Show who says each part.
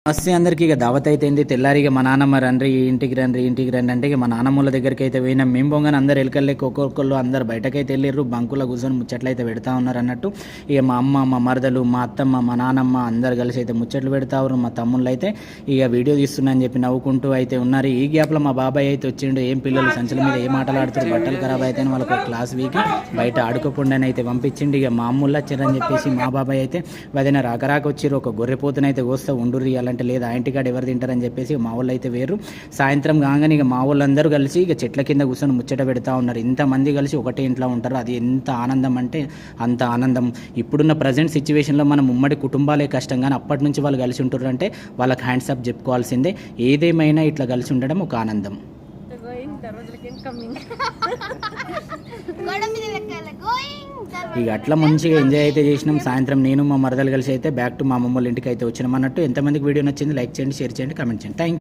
Speaker 1: మస్తు అందరికీ ఇక దావత్ అయితే ఏంది తెల్లారిగా మా నాన్నమ్మ రండి ఇంటికి రండి అంటే ఇక మా నాన్నమ్మల దగ్గరికి అయితే పోయినాం. మేము పోగానే అందరు ఎలకల్లేక ఒక్కొక్కళ్ళు అందరు బయటకైతే వెళ్ళిర్రు. బంకులో కూర్చొని ముచ్చట్లు అయితే పెడతా ఉన్నారు అన్నట్టు. ఇక మా అమ్మ, మా మరదలు, మా అత్తమ్మ, మా నాన్నమ్మ అందరు కలిసి అయితే ముచ్చట్లు పెడతా ఉన్నారు. మా తమ్ముళ్ళు అయితే ఇక వీడియో తీస్తున్నా అని చెప్పి నవ్వుకుంటూ అయితే ఉన్నారు. ఈ గ్యాప్లో మా బాబాయ్ అయితే వచ్చిండు. ఏం పిల్లలు సంచుల మీద ఏం ఆటలు ఆడుతారు, బట్టలు ఖరాబ్ అయితే వాళ్ళకి క్లాస్ వీకి బయట ఆడుకోకుండా అయితే పంపించిండు. ఇక మా అమ్ముళ్ళు వచ్చారని చెప్పేసి మా బాబాయ్ అయితే వదిన రాక వచ్చిర్రు. ఒక గొర్రెపోతునైతే కోస్తా ఉండుర్రి అంటే లేదు ఆ ఇంటికాడ ఎవరు తింటారని చెప్పేసి మా వాళ్ళు అయితే వేరు. సాయంత్రం కాగానే ఇక మా వాళ్ళందరూ కలిసి ఇక చెట్ల కింద కూర్చొని ముచ్చట పెడతా ఉన్నారు. ఇంతమంది కలిసి ఒకటే ఇంట్లో ఉంటారు. అది ఎంత ఆనందం అంటే అంత ఆనందం. ఇప్పుడున్న ప్రజెంట్ సిచ్యువేషన్లో మనం ఉమ్మడి కుటుంబాలే కష్టం, కానీ అప్పటి నుంచి వాళ్ళు కలిసి ఉంటారు అంటే వాళ్ళకి హ్యాండ్స్ అప్ చెప్పుకోవాల్సిందే. ఏదేమైనా ఇట్లా కలిసి ఉండడం ఒక ఆనందం. ఇక అట్లా మంచిగా ఎంజాయ్ అయితే చేసినాం. సాయంత్రం నేను మా మరదలు కలిసి అయితే బ్యాక్ టు మా అమ్మమ్మ వాళ్ళ ఇంటికి అయితే వచ్చినాం అన్నట్టు. ఎంతమందికి వీడియో నచ్చింది లైక్ చేయండి, షేర్ చేయండి, కామెంట్ చేయండి. థ్యాంక్